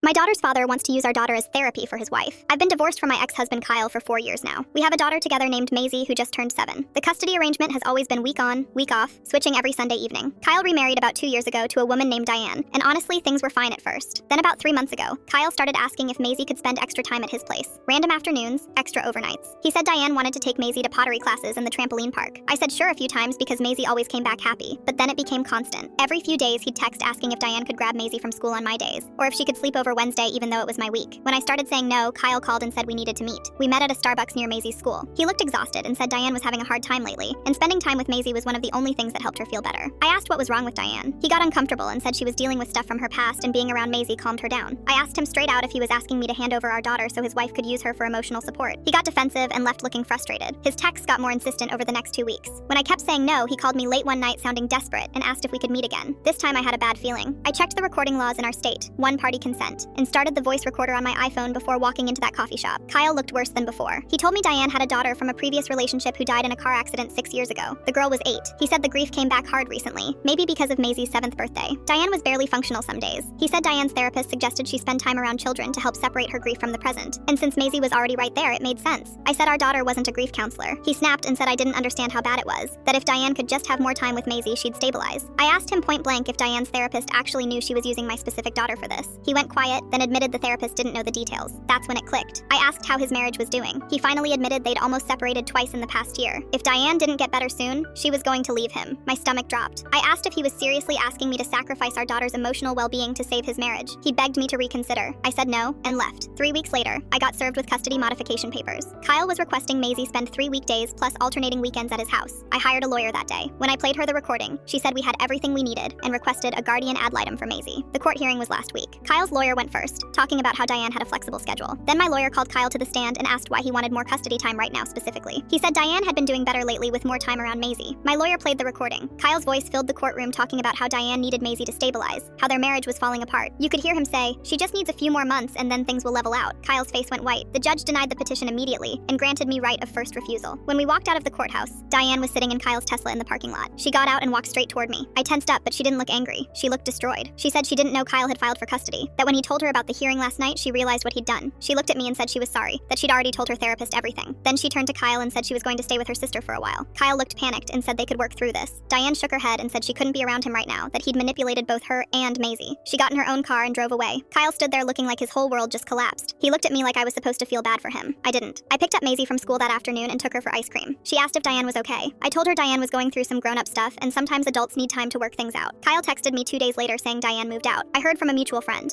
My daughter's father wants to use our daughter as therapy for his wife. I've been divorced from my ex-husband Kyle for 4 years now. We have a daughter together named Maisie who just turned 7. The custody arrangement has always been week on, week off, switching every Sunday evening. Kyle remarried about 2 years ago to a woman named Diane, and honestly, things were fine at first. Then about 3 months ago, Kyle started asking if Maisie could spend extra time at his place. Random afternoons, extra overnights. He said Diane wanted to take Maisie to pottery classes in the trampoline park. I said sure a few times because Maisie always came back happy, but then it became constant. Every few days he'd text asking if Diane could grab Maisie from school on my days, or if she could sleep over Wednesday even though it was my week. When I started saying no, Kyle called and said we needed to meet. We met at a Starbucks near Maisie's school. He looked exhausted and said Diane was having a hard time lately, and spending time with Maisie was one of the only things that helped her feel better. I asked what was wrong with Diane. He got uncomfortable and said she was dealing with stuff from her past and being around Maisie calmed her down. I asked him straight out if he was asking me to hand over our daughter so his wife could use her for emotional support. He got defensive and left looking frustrated. His texts got more insistent over the next 2 weeks. When I kept saying no, he called me late one night sounding desperate and asked if we could meet again. This time I had a bad feeling. I checked the recording laws in our state, one-party consent, and started the voice recorder on my iPhone before walking into that coffee shop. Kyle looked worse than before. He told me Diane had a daughter from a previous relationship who died in a car accident 6 years ago. The girl was 8. He said the grief came back hard recently, maybe because of Maisie's 7th birthday. Diane was barely functional some days. He said Diane's therapist suggested she spend time around children to help separate her grief from the present. And since Maisie was already right there, it made sense. I said our daughter wasn't a grief counselor. He snapped and said I didn't understand how bad it was, that if Diane could just have more time with Maisie, she'd stabilize. I asked him point blank if Diane's therapist actually knew she was using my specific daughter for this. He went quiet, then admitted the therapist didn't know the details. That's when it clicked. I asked how his marriage was doing. He finally admitted they'd almost separated twice in the past year. If Diane didn't get better soon, she was going to leave him. My stomach dropped. I asked if he was seriously asking me to sacrifice our daughter's emotional well-being to save his marriage. He begged me to reconsider. I said no, and left. 3 weeks later, I got served with custody modification papers. Kyle was requesting Maisie spend 3 weekdays plus alternating weekends at his house. I hired a lawyer that day. When I played her the recording, she said we had everything we needed and requested a guardian ad litem for Maisie. The court hearing was last week. Kyle's lawyer went first, talking about how Diane had a flexible schedule. Then my lawyer called Kyle to the stand and asked why he wanted more custody time right now specifically. He said Diane had been doing better lately with more time around Maisie. My lawyer played the recording. Kyle's voice filled the courtroom talking about how Diane needed Maisie to stabilize, how their marriage was falling apart. You could hear him say, she just needs a few more months and then things will level out. Kyle's face went white. The judge denied the petition immediately and granted me right of first refusal. When we walked out of the courthouse, Diane was sitting in Kyle's Tesla in the parking lot. She got out and walked straight toward me. I tensed up, but she didn't look angry. She looked destroyed. She said she didn't know Kyle had filed for custody, that when he told her about the hearing last night, she realized what he'd done. She looked at me and said she was sorry, that she'd already told her therapist everything. Then she turned to Kyle and said she was going to stay with her sister for a while. Kyle looked panicked and said they could work through this. Diane shook her head and said she couldn't be around him right now, that he'd manipulated both her and Maisie. She got in her own car and drove away. Kyle stood there looking like his whole world just collapsed. He looked at me like I was supposed to feel bad for him. I didn't. I picked up Maisie from school that afternoon and took her for ice cream. She asked if Diane was okay. I told her Diane was going through some grown-up stuff and sometimes adults need time to work things out. Kyle texted me 2 days later saying Diane moved out. I heard from a mutual friend.